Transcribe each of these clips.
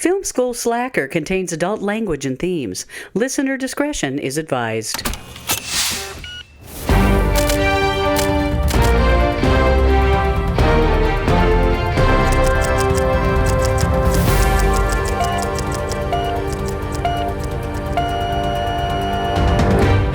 Film School Slacker contains adult language and themes. Listener discretion is advised.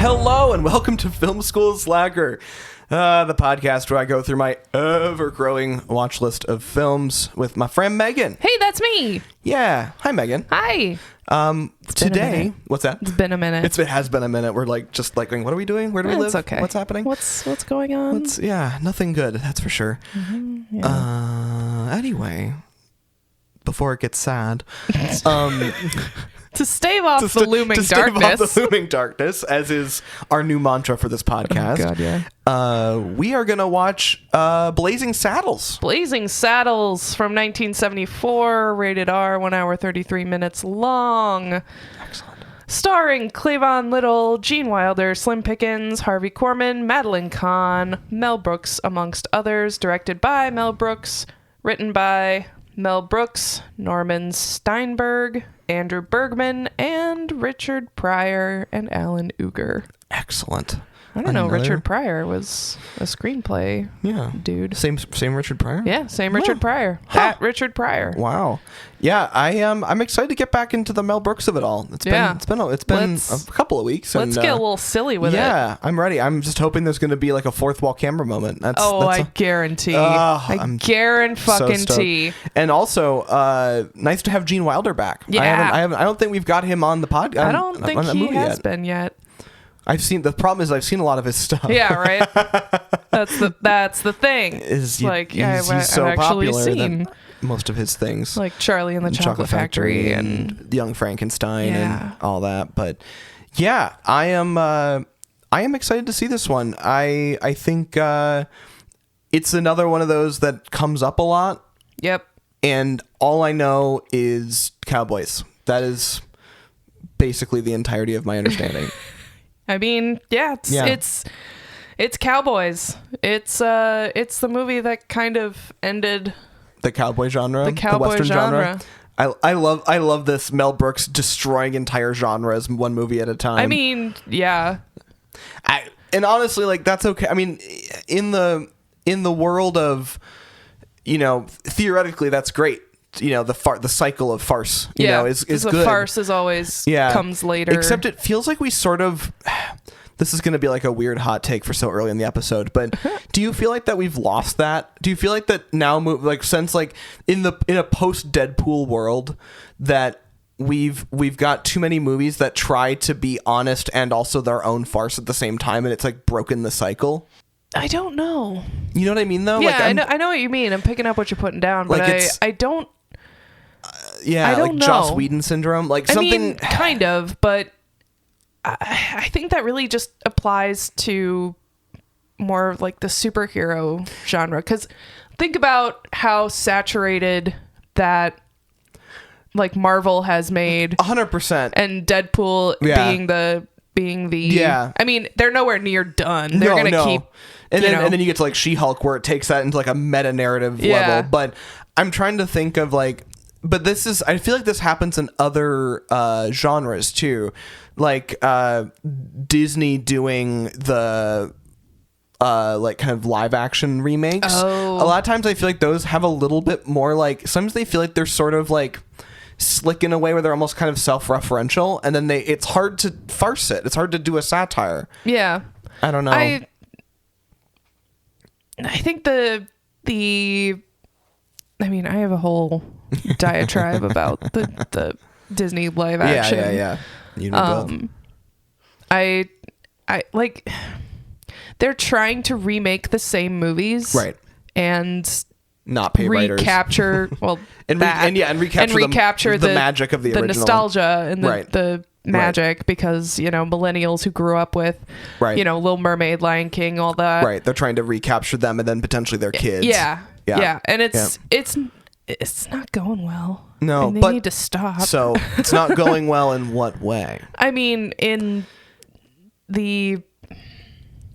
Hello and welcome to Film School Slacker, the podcast where I go through my ever-growing watch list of films with my friend Megan. Hey, that's me. Yeah. Hi, Megan. Hi. Today, what's that? It's been a minute. It has been a minute. We're just going, what are we doing? Where do we live? It's okay. What's happening? What's going on? Nothing good, that's for sure. Mm-hmm, yeah. Anyway, before it gets sad, to stave off the looming darkness. Stave off the looming darkness, as is our new mantra for this podcast. Oh, God, yeah. We are going to watch Blazing Saddles. Blazing Saddles from 1974, rated R, 1 hour 33 minutes long. Excellent. Starring Cleavon Little, Gene Wilder, Slim Pickens, Harvey Korman, Madeline Kahn, Mel Brooks, amongst others. Directed by Mel Brooks. Written by Mel Brooks, Norman Steinberg, Andrew Bergman, and Richard Pryor and Alan Uger. Excellent. I don't know. Richard Pryor was a screenplay dude. Same Richard Pryor? Yeah, same Richard Pryor. That Richard Pryor. Wow. Yeah, I'm excited to get back into the Mel Brooks of it all. It's been a couple of weeks. Let's get a little silly with it. Yeah, I'm ready. I'm just hoping there's going to be like a fourth wall camera moment. I guarantee. I guarantee. And also, nice to have Gene Wilder back. Yeah. I don't think we've got him on the podcast. I don't think he has been yet. The problem is I've seen a lot of his stuff. Yeah, right. That's the thing. He's I've so actually popular seen that most of his things, like Charlie and the Chocolate Factory and Young Frankenstein and all that. But yeah, I am excited to see this one. I think it's another one of those that comes up a lot. Yep. And all I know is cowboys. That is basically the entirety of my understanding. I mean, it's cowboys. It's the movie that kind of ended the cowboy genre, the Western genre. I love this Mel Brooks destroying entire genres one movie at a time. I mean, yeah. And honestly, like, that's okay. I mean, in the world of, theoretically that's great. The cycle of farce, is good. The farce is always comes later. Except it feels like we sort of, this is going to be like a weird hot take for so early in the episode, but do you feel like that we've lost that? Do you feel like that now, since like in a post Deadpool world, that we've got too many movies that try to be honest and also their own farce at the same time, and it's like broken the cycle? I don't know. You know what I mean, though? Yeah, I know what you mean. I'm picking up what you're putting down, but I don't. I don't know. Joss Whedon syndrome, I mean, kind of, but I think that really just applies to more of like the superhero genre. Because think about how saturated that like Marvel has made 100%, and Deadpool being the I mean, they're nowhere near done. They're gonna keep. And then you get to like She-Hulk, where it takes that into like a meta narrative level. But I'm trying to think of like. But I feel like this happens in other genres too, like Disney doing the like kind of live action remakes. Oh. A lot of times I feel like those have a little bit more like, sometimes they feel like they're sort of like slick in a way where they're almost kind of self-referential, and then it's hard to farce it. It's hard to do a satire. Yeah. I don't know. I think I mean, I have a whole diatribe about the Disney live action. Yeah. You know both. I like, they're trying to remake the same movies, right? And not pay writers. Recapture recapture the magic of the original, nostalgia and the magic, because millennials who grew up with Little Mermaid, Lion King, all that. Right, they're trying to recapture them and then potentially their kids. Yeah. And it's not going well. No, and they need to stop. So it's not going well in what way? I mean, in the.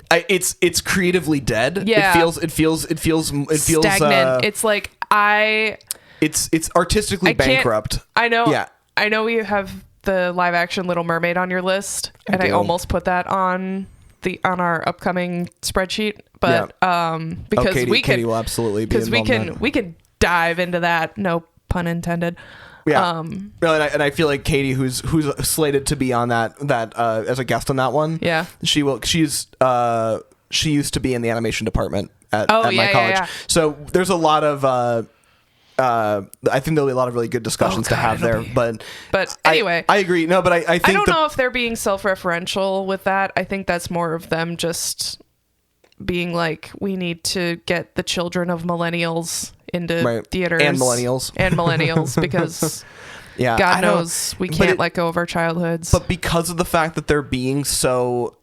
It's creatively dead. Yeah. It feels stagnant. It's like it's artistically bankrupt. I know. Yeah. I know you have the live action Little Mermaid on your list, and I almost put that on our upcoming spreadsheet, but because Katie will absolutely be involved in that. we can dive into that. No pun intended. Yeah, and I feel like Katie, who's slated to be on that as a guest on that one. Yeah, she will. She used to be in the animation department at my college. Yeah. So there's a lot of. I think there'll be a lot of really good discussions to have there, but anyway, I agree. No, but I think I don't know if they're being self-referential with that. I think that's more of them just being like, we need to get the children of millennials into theaters and millennials because God knows we can't let go of our childhoods. But because of the fact that they're being so.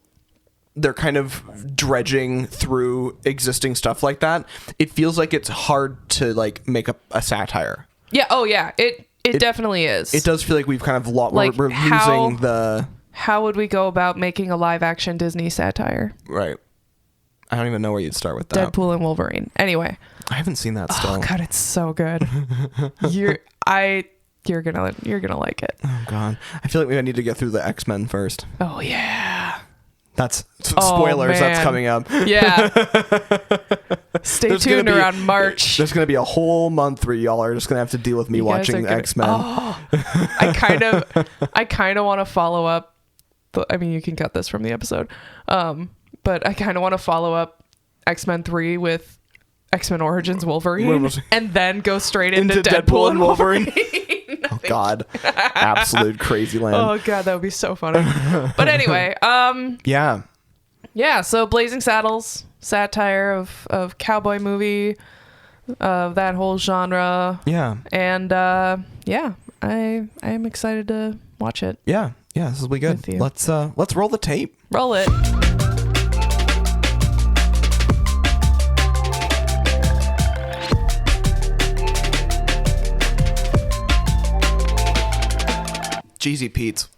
They're kind of dredging through existing stuff like that. It feels like it's hard to like make a satire. Yeah. Oh yeah. It definitely is. It does feel like we've kind of we're losing the. How would we go about making a live action Disney satire? Right. I don't even know where you'd start with that. Deadpool and Wolverine. Anyway. I haven't seen that still. Oh God, it's so good. You're gonna like it. Oh God. I feel like we need to get through the X-Men first. Oh yeah. That's spoilers. That's coming up. Yeah. Stay tuned around March. There's going to be a whole month where y'all are just going to have to deal with me watching X-Men. Oh, I kind of want to follow up. I mean, you can cut this from the episode. But I kind of want to follow up X-Men 3 with X-Men Origins Wolverine and then go straight into Deadpool and Wolverine. Oh God, absolute crazy land. Oh God, that would be so funny. But anyway, yeah. So Blazing Saddles, satire of cowboy movie, of that whole genre. Yeah, and I am excited to watch it. Yeah, this will be good. Let's roll the tape. Roll it. Jeezy Pete's.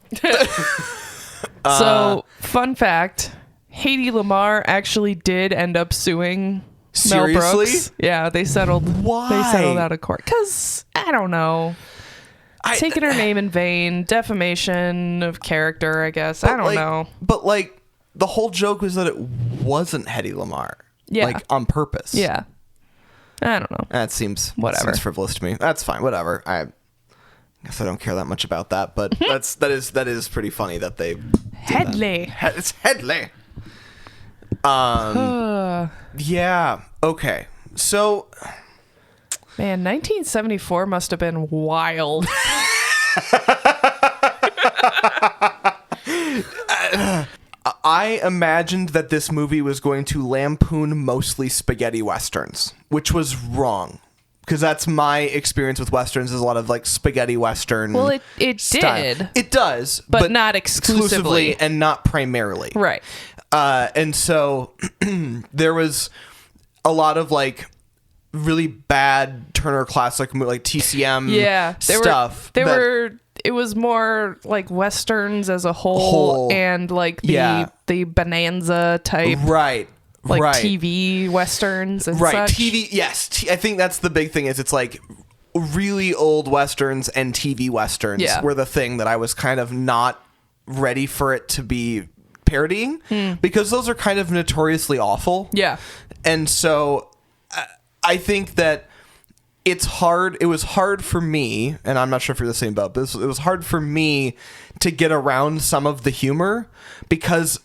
So, fun fact, Hedy Lamarr actually did end up suing Mel Brooks. Yeah, they settled. Why? They settled out of court. Because, I don't know. Taking her name in vain, defamation of character, I guess. I don't know. But, like, the whole joke was that it wasn't Hedy Lamarr. Yeah. Like, on purpose. Yeah. I don't know. That seems frivolous to me. That's fine. Whatever. I guess I don't care that much about that, but that is pretty funny that they Headley. It's Headley. Yeah. Okay. So, man, 1974 must have been wild. I imagined that this movie was going to lampoon mostly spaghetti westerns, which was wrong. Because that's my experience with westerns, is a lot of like spaghetti western. Well, it did. It does, but not exclusively and not primarily. Right. And so there was a lot of like really bad Turner Classic, like TCM stuff. It was more like westerns as a whole and like the Bonanza type. Right. Like TV westerns and such. TV, yes. I think that's the big thing, is it's like really old westerns and TV westerns were the thing that I was kind of not ready for it to be parodying, because those are kind of notoriously awful. Yeah. And so I think that it was hard for me, and I'm not sure if you're the same boat, but it was hard for me to get around some of the humor, because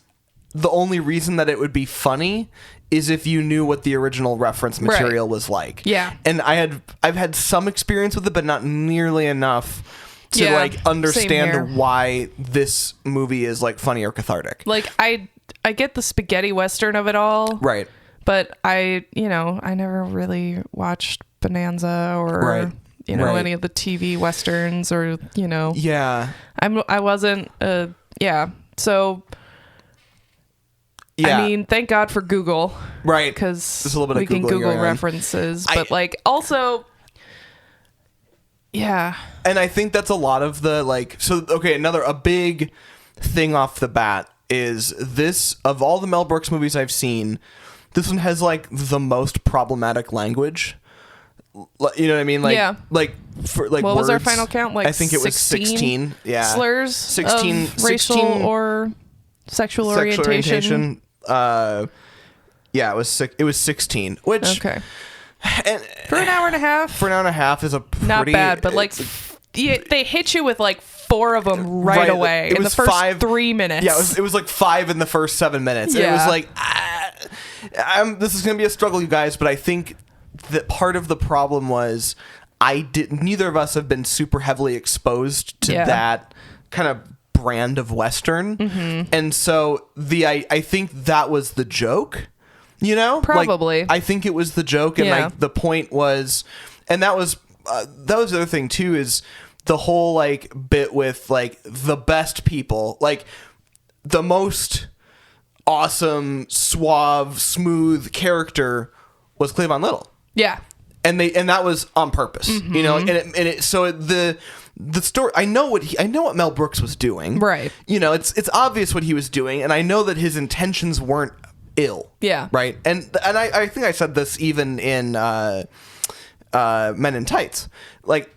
the only reason that it would be funny is if you knew what the original reference material was like. Yeah. And I've had some experience with it, but not nearly enough to like understand why this movie is like funny or cathartic. Like I get the spaghetti western of it all. Right. But I never really watched Bonanza or any of the TV westerns or Yeah. I wasn't so yeah. I mean, thank God for Google. Right. Because we can Google references. But like also, yeah. And I think that's a lot of the like, so, okay, a big thing off the bat is this, of all the Mel Brooks movies I've seen, this one has like the most problematic language. You know what I mean? Like, Yeah. like for like What was our words, final count? Like I think it was 16. Yeah. slurs 16 of racial 16 or sexual orientation. Yeah, it was 16, which Okay. and, For an hour and a half. for an hour and a half is a pretty Not bad, but like they hit you with like 4 of them right away It in the was first 5 3 minutes. Yeah, it was like 5 in the first 7 minutes. And it was Yeah. like, this is gonna be a struggle, you guys. But I think that part of the problem was neither of us have been super heavily exposed to Yeah. that kind of brand of Western, and so I think that was the joke. You know, Probably. Like, I think it was the joke, and Yeah. like the point was, and that was the other thing too, is the whole like bit with like the best people, like the most awesome, suave, smooth character was Cleavon Little, Yeah. and that was on purpose, you know, the story. I know what Mel Brooks was doing, Right. You know, it's obvious what he was doing, and I know that his intentions weren't ill. Yeah. Right. And I think I said this even in Men in Tights. Like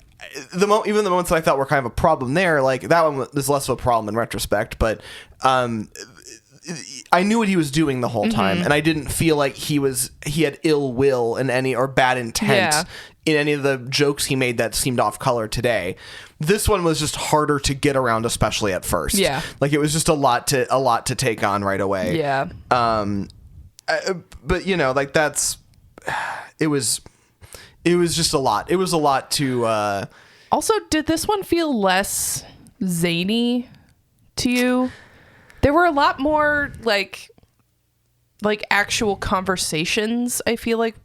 even the moments that I thought were kind of a problem there, like that one was less of a problem in retrospect, but I knew what he was doing the whole time, and I didn't feel like he had ill will in any or bad intent in any of the jokes he made that seemed off color today. This one was just harder to get around, especially at first. Yeah, like it was just a lot to take on right away. Yeah. But you know, like it was just a lot. It was a lot to. Also, did this one feel less zany to you? There were a lot more like actual conversations, I feel like,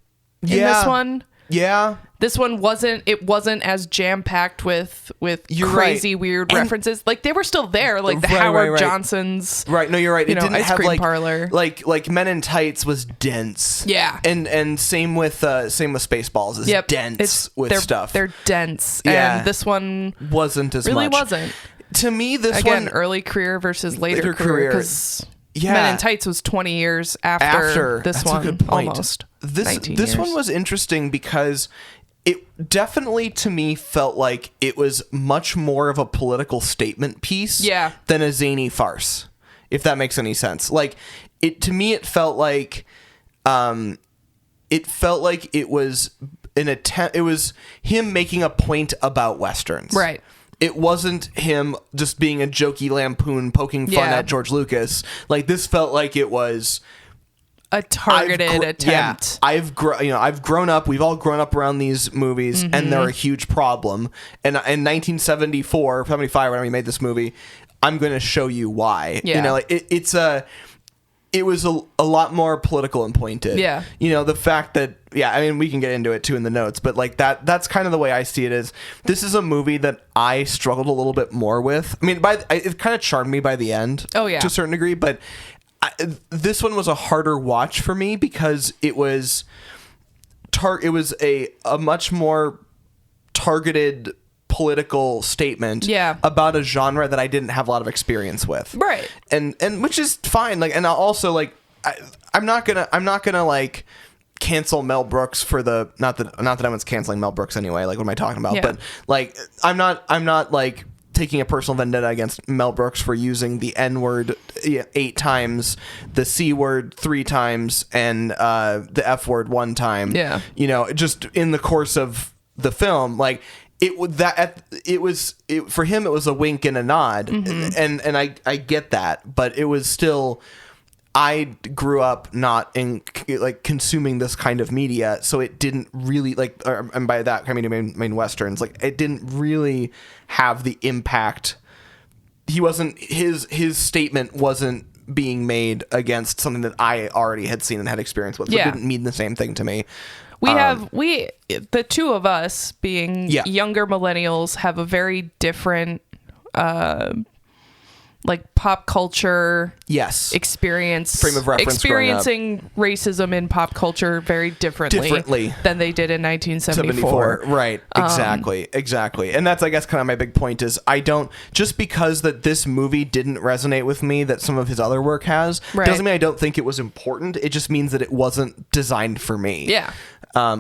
in this one. Yeah. This one wasn't as jam-packed with crazy weird references. Like they were still there, like the Howard Johnsons. Right, no, you're right. It didn't ice have cream parlor. Like Men in Tights was dense. Yeah. And same with Spaceballs is dense with stuff. They're dense. Yeah. And this one wasn't as really much. wasn't. To me, this Again, one early career versus later career, because Men in Tights was 20 years after this that's one. A good point. Almost. This one was interesting because it definitely to me felt like it was much more of a political statement piece than a zany farce, if that makes any sense. Like to me it felt like it was an attempt, it was him making a point about Westerns. Right. It wasn't him just being a jokey lampoon poking fun at George Lucas. Like this felt like it was a targeted attempt. Yeah, I've grown up. We've all grown up around these movies, and they're a huge problem. And in 1974, 75, when we made this movie, I'm going to show you why. Yeah. You know, like it was a lot more political and pointed. Yeah. You know, the fact that, I mean, we can get into it too in the notes, but like that's kind of the way I see it is this is a movie that I struggled a little bit more with. I mean, it kind of charmed me by the end. Oh, yeah. To a certain degree, but this one was a harder watch for me because it was a much more targeted political statement about a genre that I didn't have a lot of experience with. Right. And which is fine. Like, and also like, I'm not gonna like cancel Mel Brooks for the, not that anyone's canceling Mel Brooks anyway. Like, what am I talking about? But like, I'm not like taking a personal vendetta against Mel Brooks for using the N-word 8 times, the C-word 3 times, and the F-word 1 time. Yeah. You know, just in the course of the film, like, for him it was a wink and a nod, and I get that, but it was still, I grew up not in like consuming this kind of media, so it didn't really like, and by that I mean Westerns, like it didn't really have the impact. His statement wasn't being made against something that I already had seen and had experience with. So it didn't mean the same thing to me. The two of us being younger millennials have a very different like pop culture experience, frame of reference, experiencing racism in pop culture very differently than they did in 1974. Right. Exactly. And that's, I guess, kind of my big point is I don't, just because that this movie didn't resonate with me that some of his other work has, doesn't mean I don't think it was important. It just means that it wasn't designed for me. Yeah.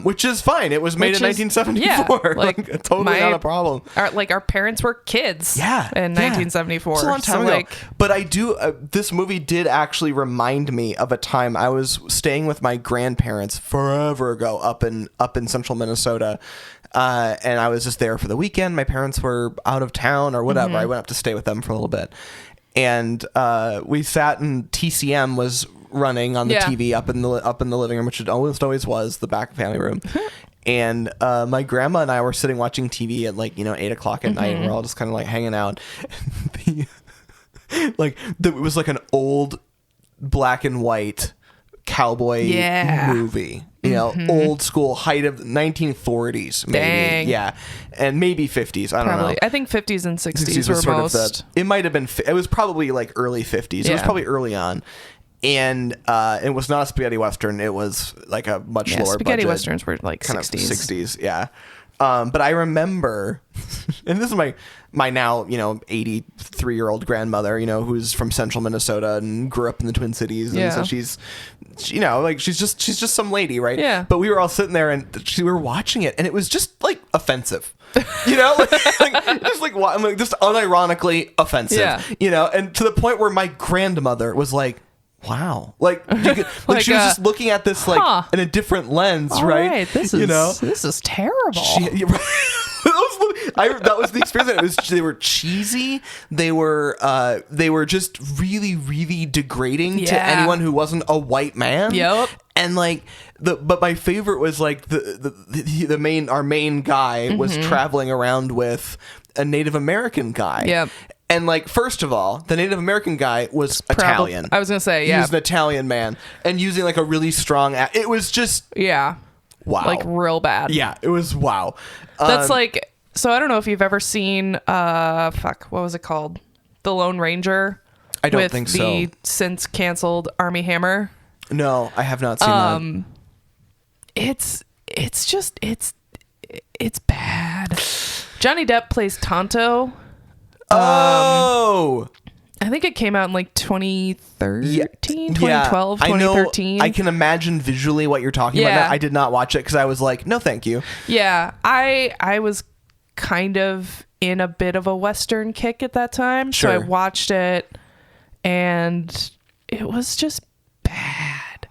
which is fine. It was made in 1974. Yeah, like totally not a problem. Our parents were kids. Yeah, in 1974. It's a long time ago. But I do. This movie did actually remind me of a time I was staying with my grandparents forever ago up in central Minnesota. And I was just there for the weekend. My parents were out of town or whatever. I went up to stay with them for a little bit. And we sat and TCM was running on the TV up in the living room, which it almost always was, the back family room. And my grandma and I were sitting watching TV at 8 o'clock at night, and we're all just kind of hanging out. It was like an old black and white cowboy movie, old school, height of 1940s, maybe. Dang. Yeah, and maybe 50s. I don't know. I think 50s and 60s were sort most. of it might have been. It was probably early 50s. It was probably early on. And it was not a spaghetti western. It was like a much lower spaghetti budget. Westerns were like kind 60s. of 60s, yeah. But I remember, and this is my now 83-year-old grandmother, who's from central Minnesota and grew up in the Twin Cities, and so she's just some lady, right? Yeah. But we were all sitting there and we were watching it, and it was just offensive. Just unironically offensive. Yeah. And to the point where my grandmother was like, wow, she was just looking at this in a different lens, right? This is terrible. That was the experience. They were cheesy. They were just really, really degrading to anyone who wasn't a white man. Yep. And but my favorite was our main guy was traveling around with a Native American guy. Yep. And first of all, the Native American guy was Italian. I was gonna say, he was an Italian man, and using a really strong. It was just wow, real bad. Yeah, it was wow. That's so. I don't know if you've ever seen what was it called? The Lone Ranger. I don't think so. With the since canceled Army Hammer. No, I have not seen that. It's bad. Johnny Depp plays Tonto. I think it came out in 2013, 2012, 2013. I can imagine visually what you're talking about. I did not watch it because I was like, no, thank you. Yeah, I was kind of in a bit of a Western kick at that time. Sure. So I watched it and it was just bad.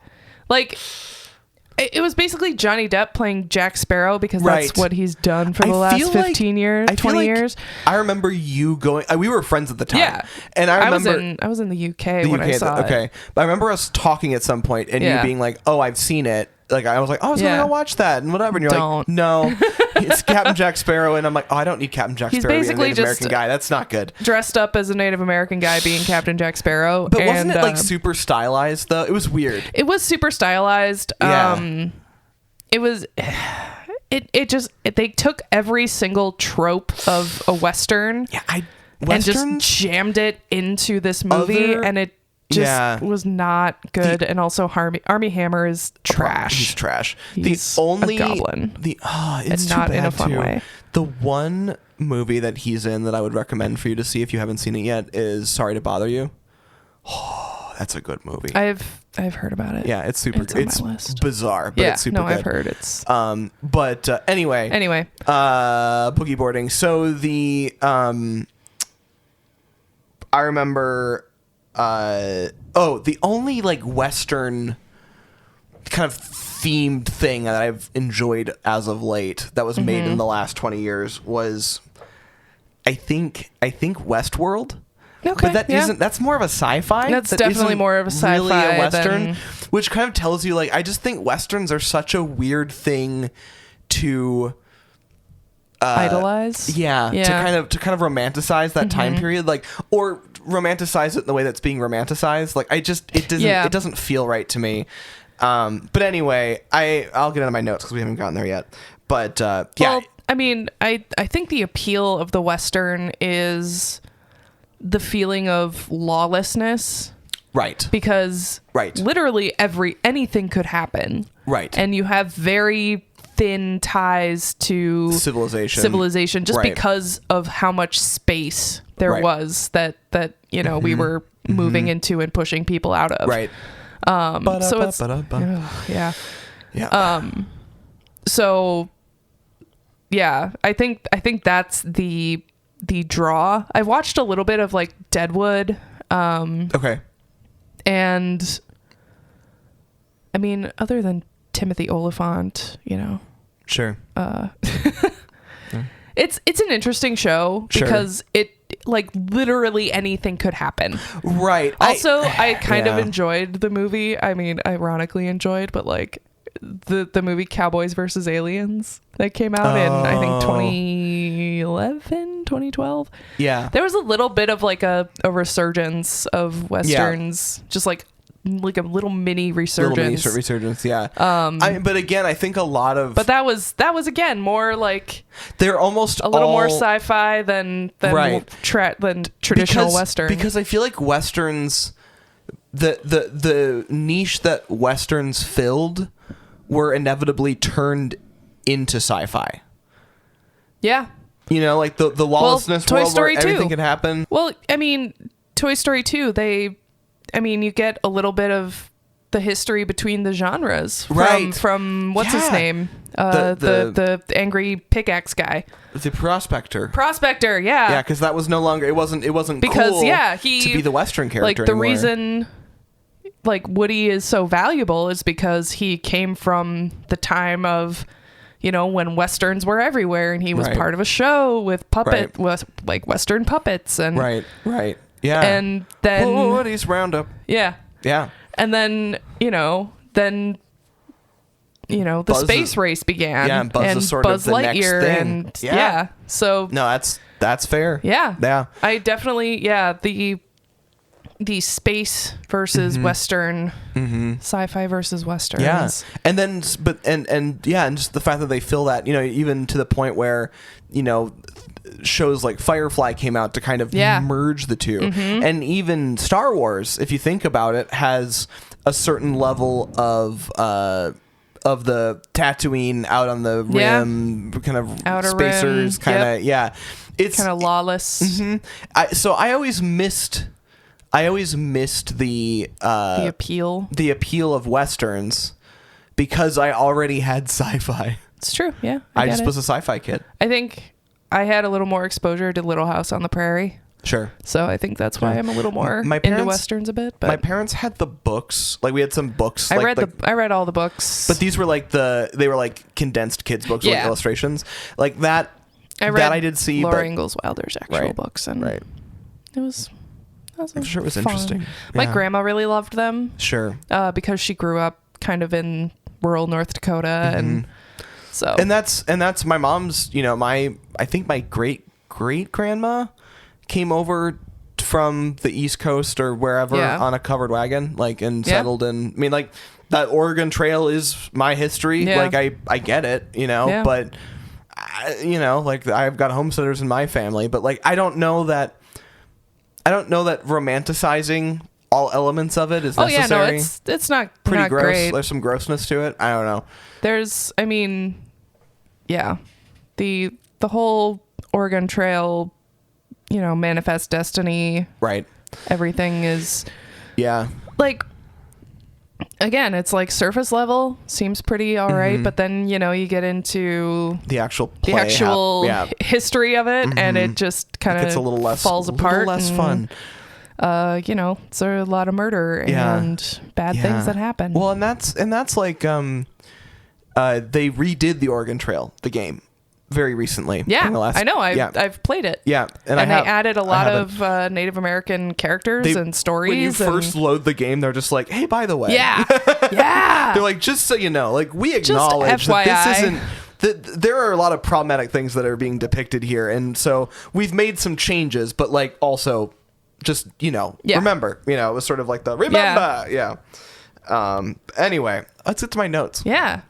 It was basically Johnny Depp playing Jack Sparrow because that's what he's done for the last 15 years, 20 years. I remember you going. We were friends at the time. Yeah, and I remember I was in the UK when I saw it. Okay, but I remember us talking at some point and you being like, "Oh, I've seen it." I was like, "Oh, I was gonna go watch that," and whatever. And you're like, "No, it's Captain Jack Sparrow," and I'm like, "Oh, I don't need Captain Jack Sparrow being a Native American guy. That's not good." Dressed up as a Native American guy being Captain Jack Sparrow, but wasn't it super stylized though? It was weird. It was super stylized. Yeah. It was. They took every single trope of a Western, and just jammed it into this movie, and it just was not good. And also, Army Hammer is trash. He's trash. He's the only a goblin. It's not too bad in a fun way. The one movie that he's in that I would recommend for you to see if you haven't seen it yet is Sorry to Bother You. Oh, that's a good movie. I've heard about it. Yeah, it's super. It's my list. Bizarre, but it's super good. I've heard it's. But anyway. Boogie Boarding. So I remember. The only Western kind of themed thing that I've enjoyed as of late that was made in the last 20 years was, I think Westworld. Okay, but that's more of a sci-fi. That's definitely more of a sci-fi really a Western, than... which kind of tells you I just think Westerns are such a weird thing to idolize. To kind of romanticize that time period, or romanticize it in the way that's being romanticized. It doesn't feel right to me. But anyway, I'll get into my notes because we haven't gotten there yet. But well, I mean, I think the appeal of the Western is the feeling of lawlessness. Right. Because literally anything could happen. Right. And you have very thin ties to civilization just because of how much space there was that we were moving into and pushing people out of. Right. So it's So yeah, I think that's the draw. I've watched a little bit of like Deadwood. Okay. And I mean, other than Timothy Olyphant, Sure. it's an interesting show because it like literally anything could happen. Right. Also, I kind of Yeah. enjoyed the movie. I mean, ironically enjoyed, but like the movie Cowboys versus Aliens that came out in I think 2011, 2012. Yeah. There was a little bit of like a resurgence of Westerns, just like a little mini resurgence. Yeah. But again, I think a lot of... But that was again more like they're almost a little more all- sci-fi than Right. than traditional Western. Because I feel like Westerns, the niche that Westerns filled were inevitably turned into sci-fi. Yeah. Like the lawlessness Toy world Story where 2. everything can happen. Well, I mean, Toy Story 2, you get a little bit of the history between the genres from what's his Yeah. name? The angry pickaxe guy. The Prospector. Prospector, yeah. Yeah, because that was no longer... It wasn't Because, cool he... to be the Western character like, the anymore. reason... like Woody is so valuable is because he came from the time of when Westerns were everywhere, and he was Right. part of a show with like Western puppets and right yeah, and then Woody's Roundup. yeah and then the Buzz space is- race began, yeah, and Buzz is sort Buzz of the next Lightyear thing. and Yeah. so No, that's fair. yeah I definitely the space versus Western, sci-fi versus Westerns. Yeah, and then and just the fact that they fill that, even to the point where, shows like Firefly came out to kind of merge the two, and even Star Wars, if you think about it, has a certain level of the Tatooine out on the rim, kind of Outer spacers, rim, kind of it's kind of lawless. So I always missed the appeal of Westerns because I already had sci-fi. It's true. Yeah, I just was a sci-fi kid. I think I had a little more exposure to Little House on the Prairie. Sure. So I think that's why I'm a little more into Westerns a bit. But my parents had the books. Like we had some books. I read all the books. But these were they were like condensed kids books with like illustrations. Like that. I did see. Laura Ingalls Wilder's actual books, and it was. I'm sure it was fun. interesting. My grandma really loved them. Sure. Because she grew up kind of in rural North Dakota, and so. And that's my mom's. I think my great grandma came over from the East Coast or wherever on a covered wagon, and settled in. I mean, like that Oregon Trail is my history. Yeah. Like I get it, but like I've got homesteaders in my family, but like I don't know that romanticizing all elements of it is necessary. Oh yeah, no, it's not pretty not gross. great. There's some grossness to it. I don't know. The whole Oregon Trail, Manifest Destiny. Right. Everything is. Yeah. Like. Again, it's like surface level seems pretty all right, but then you get into the actual history of it, and it just kind of falls apart. A little less fun. It's a lot of murder and bad things that happen. Well, and that's like they redid the Oregon Trail, the game, very recently. Yeah, I know. I've played it. Yeah, and they added a lot of Native American characters and stories. When you first load the game, they're just like, "Hey, by the way," yeah. They're like, "Just so you know, like we acknowledge that this isn't." There are a lot of problematic things that are being depicted here, and so we've made some changes, but like also, just remember, it was sort of like the remember, Anyway, let's get to my notes. Yeah.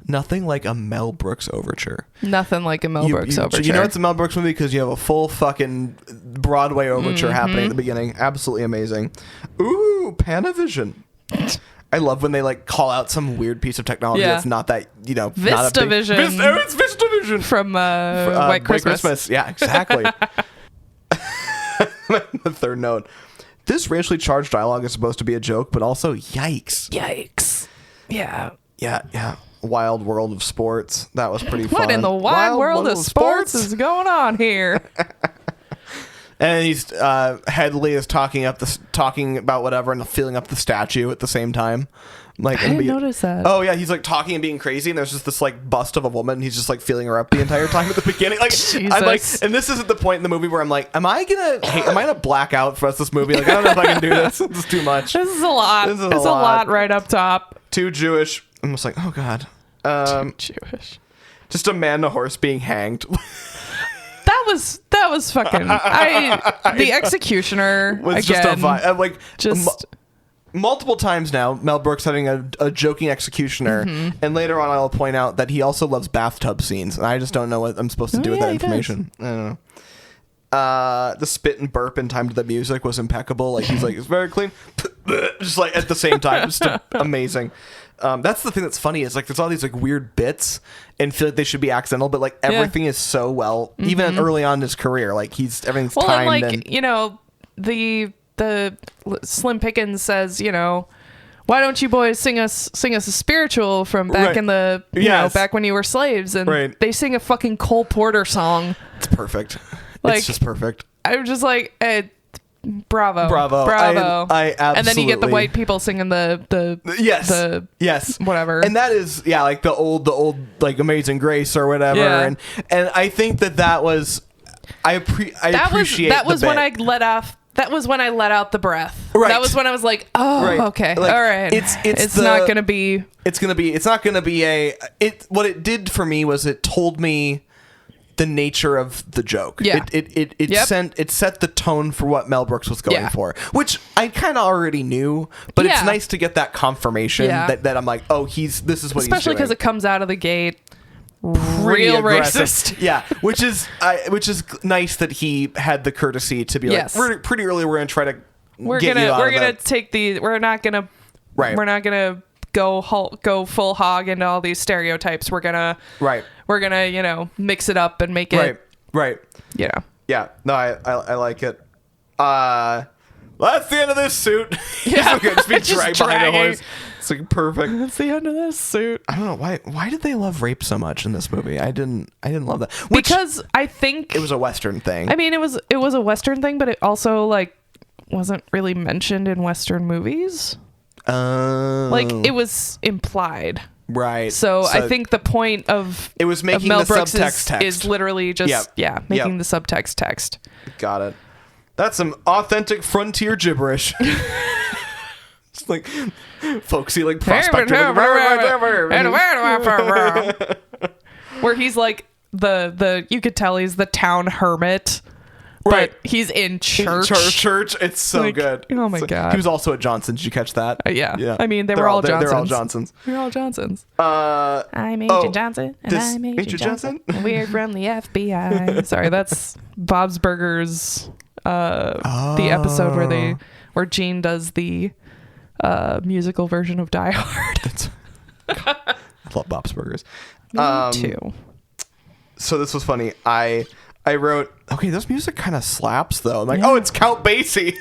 Nothing like a Mel Brooks overture. Nothing like a Mel Brooks overture. You know it's a Mel Brooks movie because you have a full fucking Broadway overture happening at the beginning. Absolutely amazing. Ooh, Panavision. I love when they like call out some weird piece of technology that's not that, VistaVision. It's VistaVision. From White Christmas. Yeah, exactly. The third note. This racially charged dialogue is supposed to be a joke, but also yikes. Yikes. Yeah. Yeah. Wild World of Sports. That was pretty fun. What in the wide world of sports is going on here? And he's Headley is talking about whatever and filling up the statue at the same time. Like, I didn't notice that. Oh yeah, he's like talking and being crazy, and there's just this like bust of a woman, and he's just like feeling her up the entire time at the beginning. Like, I'm like, and this isn't the point in the movie where I'm like, am I gonna black out for us this movie? Like, I don't know if I can do this. This is too much. This is a lot. This is it's a lot right up top. Too Jewish. I'm just like, oh god. Too Jewish. Just a man and a horse being hanged. That was fucking. The executioner was again. Just a vibe. Like just. Multiple times now, Mel Brooks having a joking executioner, and later on I'll point out that he also loves bathtub scenes, and I just don't know what I'm supposed to do with that information. I don't know. The spit and burp in time to the music was impeccable. Like, he's like, it's very clean, just like at the same time. It's just amazing. That's the thing that's funny is like there's all these like weird bits and feel like they should be accidental, but like everything is so well, even early on in his career, like everything's timed. And like, you know, the Slim Pickens says, you know, why don't you boys sing us a spiritual from back in the you know, back when you were slaves, and they sing a fucking Cole Porter song. It's perfect. Like, it's just perfect. I'm just like, bravo. I absolutely. And then you get the white people singing the yes whatever. And that is like the old like Amazing Grace or whatever. And I think that was I appreciate that was the when bit. I let off. That was when I let out the breath. Right. That was when I was like, oh, okay. Like, all right. It's not going to be. It's not going to be what it did for me was it told me the nature of the joke. Yeah. It set the tone for what Mel Brooks was going for, which I kind of already knew, but it's nice to get that confirmation that I'm like, oh, this is what he's doing. Especially because it comes out of the gate. Real racist. Yeah, which is nice that he had the courtesy to be like, we're pretty early, we're gonna try to get you out we're of gonna that. take we're not gonna go full hog into all these stereotypes. We're gonna you know, mix it up and make it you know. Yeah, no, I like it. That's the end of this suit. Yeah, just be dragged behind a horse. It's like perfect. That's the end of this suit. I don't know why did they love rape so much in this movie? I didn't love that. Because I think it was a Western thing. I mean, it was a Western thing, but it also like wasn't really mentioned in Western movies. Like, it was implied. Right. So I think the point of it was making Mel the Brooks subtext text is literally just making the subtext text. Got it. That's some authentic frontier gibberish. It's like folksy, like prospector. Where he's like the you could tell he's the town hermit. Right. But he's in church. Church. It's so good. Oh my God. He was also at Johnson's. Did you catch that? Yeah. I mean, they're all Johnsons. They're all Johnsons. We're all Johnsons. I'm Agent Johnson. And I'm Agent Johnson. And we're from the FBI. Sorry, that's Bob's Burgers. The episode where Gene does the musical version of Die Hard. I love Bob's Burgers. Me too. So this was funny. I wrote, okay, this music kind of slaps though. I'm like, oh, it's Count Basie.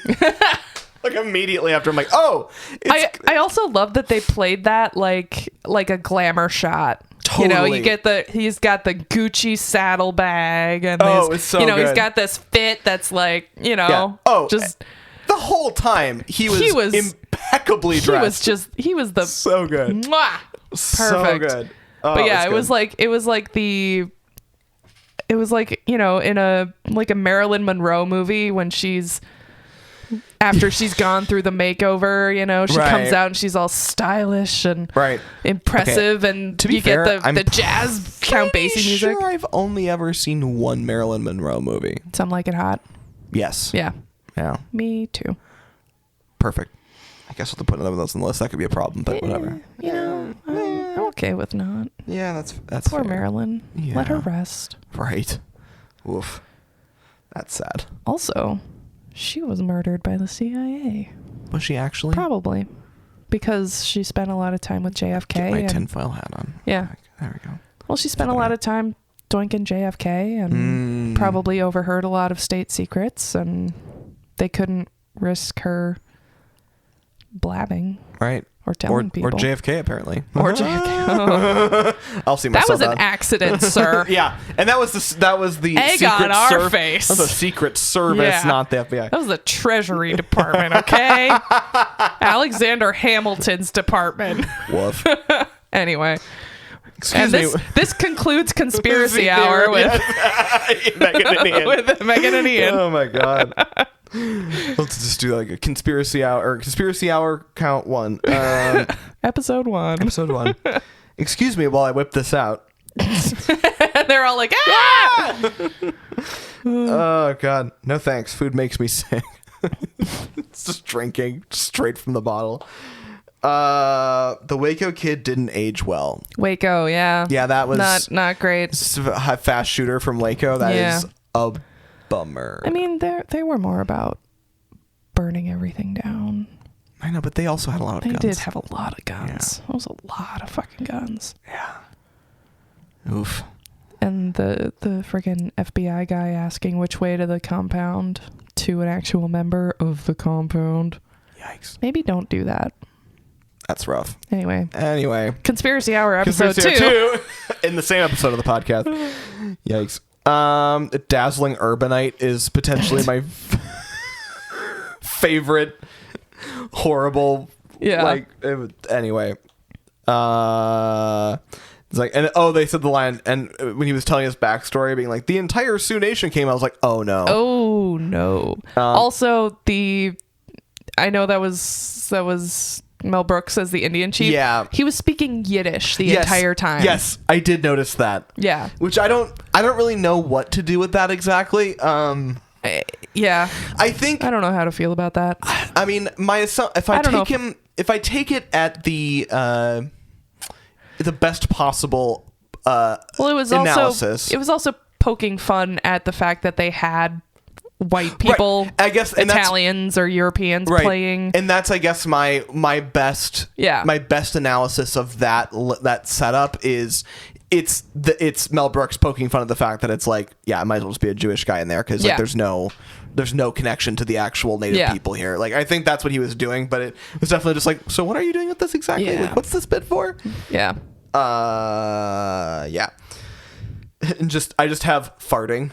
Like immediately after, I'm like, oh. I also love that they played that like a glamour shot. Totally. You know, he's got the Gucci saddlebag and it's so good. He's got this fit that's like, you know, just the whole time he was impeccably dressed. He was the so good. Mwah, perfect. So good. Oh, but yeah, it was like you know, in a Marilyn Monroe movie when after she's gone through the makeover, you know, she comes out and she's all stylish and impressive, and you get the jazz Count Basie music. Sure, I've only ever seen one Marilyn Monroe movie. Some Like It Hot. Yes. Yeah. Me too. Perfect. I guess we'll have to put another one of those on the list. That could be a problem, but whatever. You know, I'm okay with not. Yeah, that's poor fair. Marilyn. Yeah. Let her rest. Right. Oof. That's sad. Also, she was murdered by the CIA. Was she actually? Probably. Because she spent a lot of time with JFK. Get my tinfoil hat on. Yeah. There we go. Well, she spent a lot of time doinking JFK and probably overheard a lot of state secrets, and they couldn't risk her blabbing. Right. or telling people. Or JFK, apparently. Or JFK. I'll see That myself was an out. accident, sir. Yeah, and that was the Egg secret on our face. That was a secret service, Yeah. not the FBI. That was the Treasury Department, okay? Alexander Hamilton's department. Woof. Anyway. Excuse And me. this concludes Conspiracy Hour with Meghan and Ian. with Meghan and Ian. Oh my god. Let's just do like a conspiracy hour count 1. Episode 1. Episode 1. Excuse me while I whip this out. They're all like, ah! Oh god. No thanks. Food makes me sick. It's just drinking straight from the bottle. The Waco kid didn't age well. Waco, yeah. Yeah, that was not great. a fast shooter from Waco. That is Yeah. a bummer. I mean, they were more about burning everything down. I know, but they also had a lot of They guns. did have a lot of guns. It was a lot of fucking guns. Yeah. Oof. And the friggin' FBI guy asking which way to the compound to an actual member of the compound. Yikes. Maybe don't do that. That's rough. Anyway. Conspiracy Hour episode Conspiracy 2. in the same episode of the podcast. Yikes. Dazzling Urbanite is potentially my favorite horrible. Yeah. Anyway. It's like, and they said the line, and when he was telling his backstory, being like, the entire Sioux Nation came, I was like, oh no. Oh no. Also, I know that was Mel Brooks as the Indian chief. Yeah. He was speaking Yiddish the entire time. Yes, I did notice that. Yeah. Which I don't really know what to do with that exactly. Yeah. I think I don't know how to feel about that. I mean, if I take it at the best possible Well, it was analysis. also poking fun at the fact that they had white people, right. I guess, and Italians or Europeans playing, and that's I guess my best analysis of that setup is it's Mel Brooks poking fun at the fact that it's like, yeah, I might as well just be a Jewish guy in there because like there's no connection to the actual native people here. Like I think that's what he was doing, but it was definitely just like, so what are you doing with this exactly? Yeah. Like, what's this bit for? Yeah. Yeah. And I just have farting.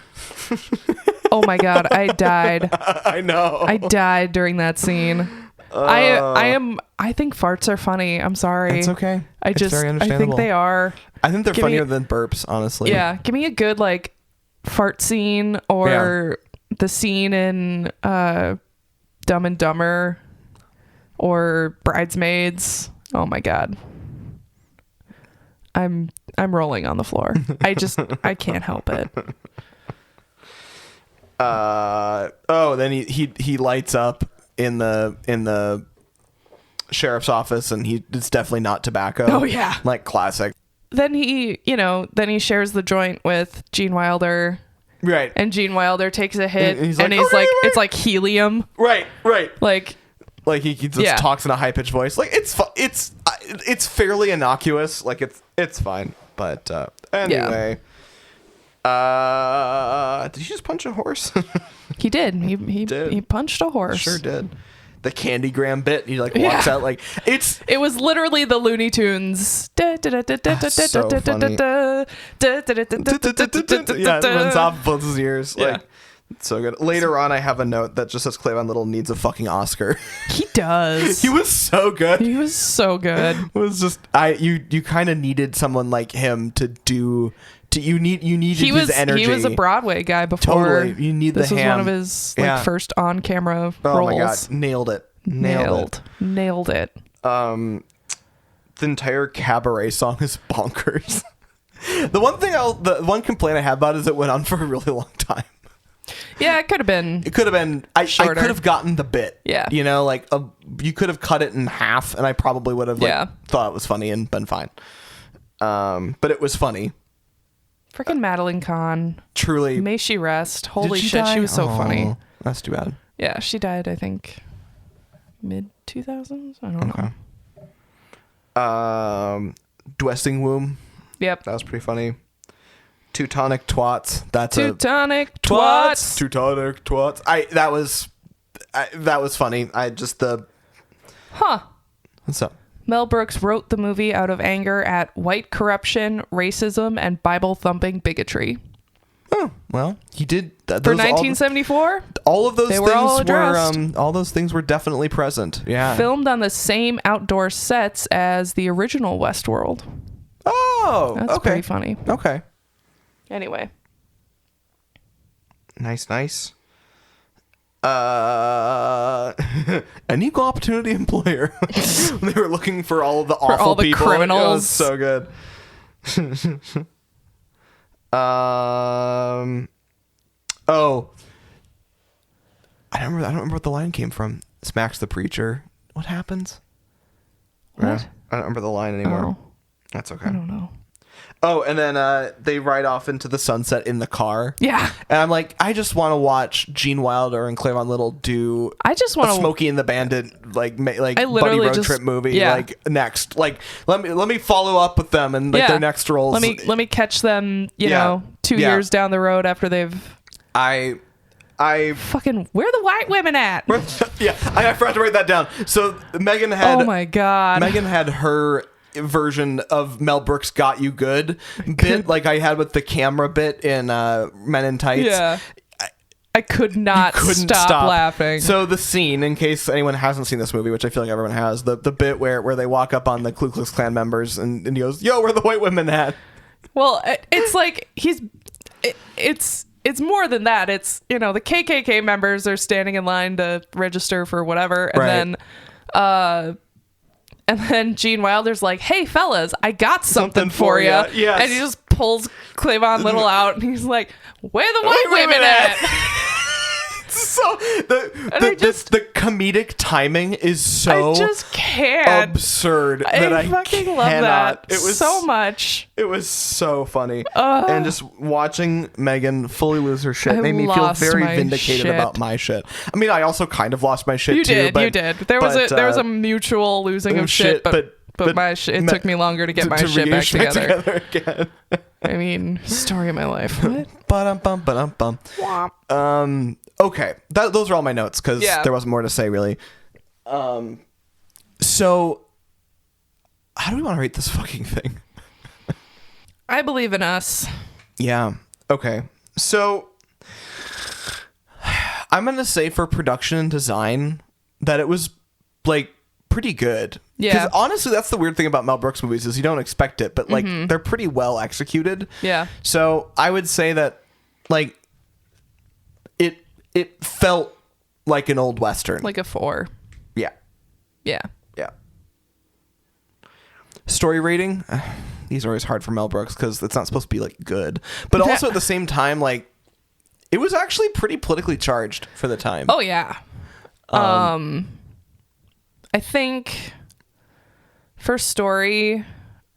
Oh my god, I died. I know. I died during that scene. I think farts are funny. I'm sorry. It's okay. I think they are. I think they're funnier than burps, honestly. Yeah, give me a good like fart scene or the scene in Dumb and Dumber or Bridesmaids. Oh my god. I'm rolling on the floor. I can't help it. Then he lights up in the sheriff's office, and it's definitely not tobacco. Oh yeah. Like classic. Then he shares the joint with Gene Wilder. Right. And Gene Wilder takes a hit, and he's like, like, it's like helium. Right. Like he just talks in a high pitched voice. Like it's fairly innocuous. Like it's fine. But anyway, did he just punch a horse? He did. He punched a horse. Sure did. The Candygram bit. He like walks out like It was literally the Looney Tunes. So funny. Yeah, it runs off both his ears. Yeah. Like it's so good. Later on, I have a note that just says Clavon Little needs a fucking Oscar. He does. He was so good. He was so good. It was just you kind of needed someone like him to do. You needed his energy. He was a Broadway guy before. Totally. You need this the was ham. one of his first on-camera Oh roles. my god, nailed it. Nailed it. The entire cabaret song is bonkers. The one complaint I have about it is it went on for a really long time. Yeah, it could have been. I shorter. could have gotten the bit. Yeah. You know, like you could have cut it in half, and I probably would have thought it was funny and been fine. But it was funny. Freaking Madeline Kahn. Truly. May she rest. Holy Did shit, die? she was so Oh, funny. That's too bad. Yeah, she died, I think, mid-2000s? I don't know. Dwessing Womb. Yep. That was pretty funny. Teutonic Twats. Teutonic Twats. Teutonic Twats. That was funny. Huh. What's up? Mel Brooks wrote the movie out of anger at white corruption, racism, and Bible-thumping bigotry. Oh, well, he did For 1974, all of those they things were all addressed. all those things were definitely present. Yeah. Filmed on the same outdoor sets as the original Westworld. Oh, That's okay. pretty funny. Okay. Anyway. Nice. An equal opportunity employer. They were looking for all of the awful all the people. criminals. It was so good. Oh, I don't remember what the line came from. Smacks the preacher. What happens? What? I don't remember the line anymore. Oh, That's okay. I don't know. Oh, and then they ride off into the sunset in the car. Yeah. And I'm like, I just want to watch Gene Wilder and Cleavon Little do I just want a to Smokey and the Bandit like buddy literally road just- trip movie yeah. like next. Like let me follow up with them and like their next roles. Let me catch them, you know, 2 Yeah. years down the road after they've I fucking where are the white women at? yeah, I forgot to write that down. So Meghan had Oh my god. Meghan had her version of Mel Brooks' "Got You Good" bit, like I had with the camera bit in Men in Tights. Yeah. I could not Couldn't stop laughing. So the scene, in case anyone hasn't seen this movie, which I feel like everyone has, the bit where they walk up on the Ku Klux Klan members and he goes, "Yo, where are the white women at?" Well, it's like it's more than that. It's, you know, the KKK members are standing in line to register for whatever, and Right. then Gene Wilder's like, "Hey fellas, I got something for you." Yes. And he just pulls Cleavon Little out and he's like, "Where the white women at?" So the comedic timing is so I just can't. absurd that I fucking cannot. love that. It was so much. It was so funny, and just watching Meghan fully lose her shit I made me feel lost very my vindicated shit. about my shit. I mean, I also kind of lost my shit You too. did. But, You did. There was a mutual losing of shit, but my shit. It took me longer to get my shit back together. again. I mean, story of my life. What? Ba-dum-bum. Womp. Okay, those are all my notes because there wasn't more to say really. So how do we want to rate this fucking thing? I believe in us. Yeah. Okay. So I'm gonna say for production and design that it was like pretty good. Yeah. Because honestly, that's the weird thing about Mel Brooks movies is you don't expect it, but like they're pretty well executed. Yeah. So I would say that like it felt like an old Western. Like a 4. Yeah. Yeah. Yeah. Story rating. These are always hard for Mel Brooks because it's not supposed to be like good, but also at the same time, like it was actually pretty politically charged for the time. Oh yeah. I think for story,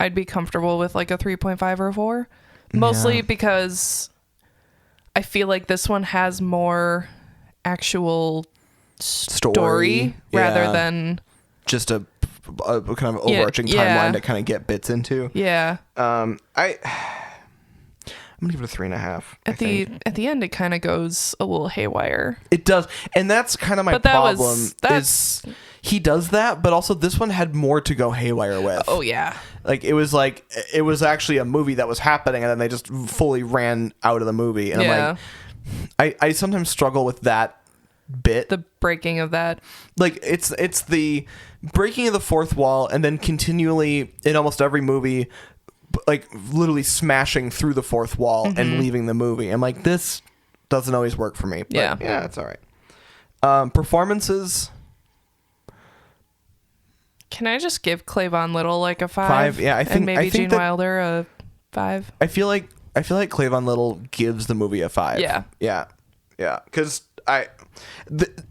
I'd be comfortable with like a 3.5 or a 4, mostly because I feel like this one has more actual story rather than just a kind of overarching timeline to kind of get bits into. Yeah. I'm gonna give it a 3.5. At the end, it kind of goes a little haywire. It does, and that's kind of my But that problem. that's He does that, but also this one had more to go haywire with. Oh yeah. Like it was actually a movie that was happening, and then they just fully ran out of the movie. And I'm like, I sometimes struggle with that bit. The breaking of that. Like it's the breaking of the fourth wall, and then continually in almost every movie, like literally smashing through the fourth wall and leaving the movie. I'm like, this doesn't always work for me. But yeah, it's all right. Performances. Can I just give Cleavon Little like a 5? 5, yeah, I think- and maybe I think Gene that- Wilder a 5. I feel like Cleavon Little gives the movie a 5. Yeah. Because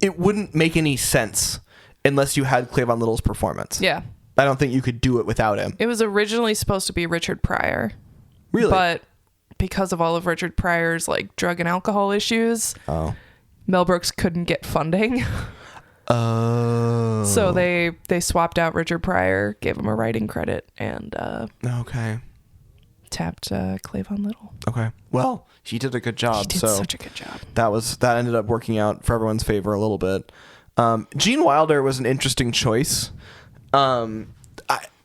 it wouldn't make any sense unless you had Cleavon Little's performance. Yeah. I don't think you could do it without him. It was originally supposed to be Richard Pryor. Really? But because of all of Richard Pryor's like drug and alcohol issues, Mel Brooks couldn't get funding. Oh. So they swapped out Richard Pryor, gave him a writing credit, and Okay. tapped Cleavon Little. Okay. Well, he did a good job. He did so such a good job. that ended up working out for everyone's favor a little bit. Gene Wilder was an interesting choice.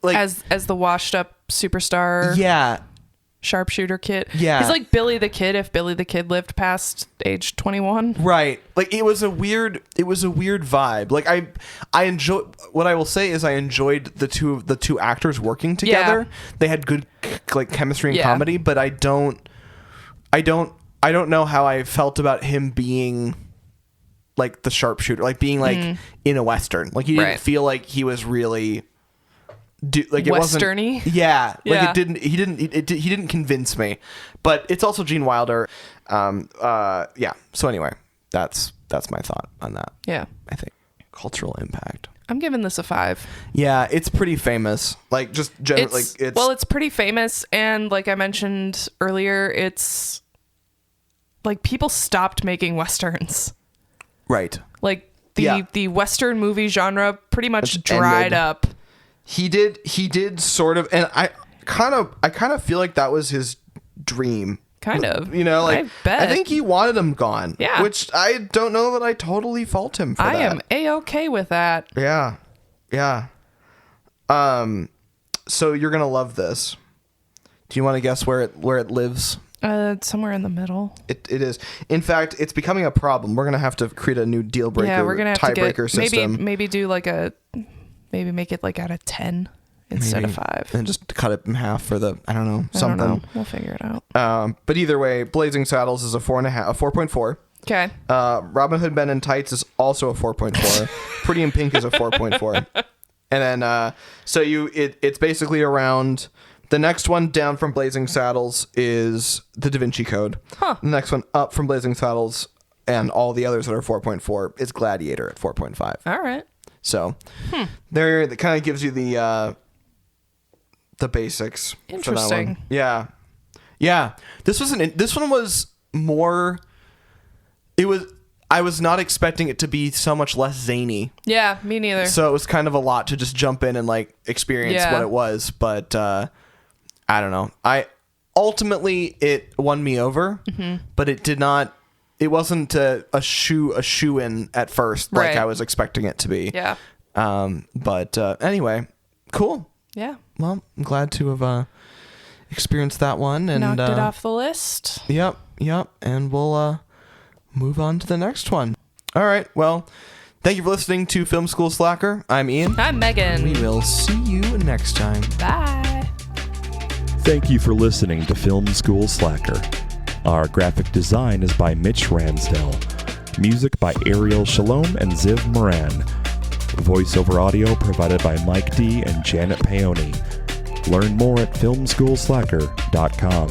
like as the washed up superstar. Yeah. Sharpshooter kid. Yeah. He's like Billy the Kid if Billy the Kid lived past age 21. Right. Like it was a weird vibe. Like I enjoy what I will say is I enjoyed the two actors working together. Yeah. They had good like chemistry and Yeah. comedy, but I don't know how I felt about him being like the sharpshooter, like being like in a Western. Like he didn't Right. feel like he was really like it Western-y? wasn't. Yeah. Like Yeah. he didn't convince me. But it's also Gene Wilder. Yeah. So anyway, that's my thought on that. Yeah. I think cultural impact. I'm giving this a 5. Yeah, it's pretty famous. Like just generally, It's pretty famous, and like I mentioned earlier, it's like people stopped making westerns. right. Like Yeah. the western movie genre pretty much It's dried ended. up. He did sort of, and I kind of feel like that was his dream. Kind of. You know, like I bet. I think he wanted them gone. Yeah. Which I don't know that I totally fault him for I that. am A-okay with that. Yeah. Yeah. So you're gonna love this. Do you want to guess where it lives? Somewhere in the middle. It is. In fact, it's becoming a problem. We're gonna have to create a new deal breaker, Yeah, we're gonna have to tiebreaker get system. maybe do like maybe make it like out of 10 instead of 5. and just cut it in half for the I don't know I something. don't know. We'll figure it out. But either way, Blazing Saddles is a 4.4. Okay. Robin Hood Men in Tights is also a 4.4. Pretty in Pink is a 4.4. And then so it's basically around. The next one down from Blazing Saddles is The Da Vinci Code. Huh. The next one up from Blazing Saddles and all the others that are 4.4 is Gladiator at 4.5. All right. So there, that kind of gives you the basics. For that Interesting. one. Yeah, yeah. This one was more. It was. I was not expecting it to be so much less zany. Yeah, me neither. So it was kind of a lot to just jump in and like experience Yeah. what it was. But I don't know. Ultimately it won me over, but it did not. It wasn't a shoe in at first like Right. I was expecting it to be. Yeah. But anyway, cool. Yeah. Well, I'm glad to have experienced that one and Knocked it off the list. Yep. And we'll move on to the next one. All right. Well, thank you for listening to Film School Slacker. I'm Ian. I'm Megan. We will see you next time. Bye. Thank you for listening to Film School Slacker. Our graphic design is by Mitch Ransdell. Music by Ariel Shalom and Ziv Moran. Voiceover audio provided by Mike D and Janet Paoni. Learn more at filmschoolslacker.com.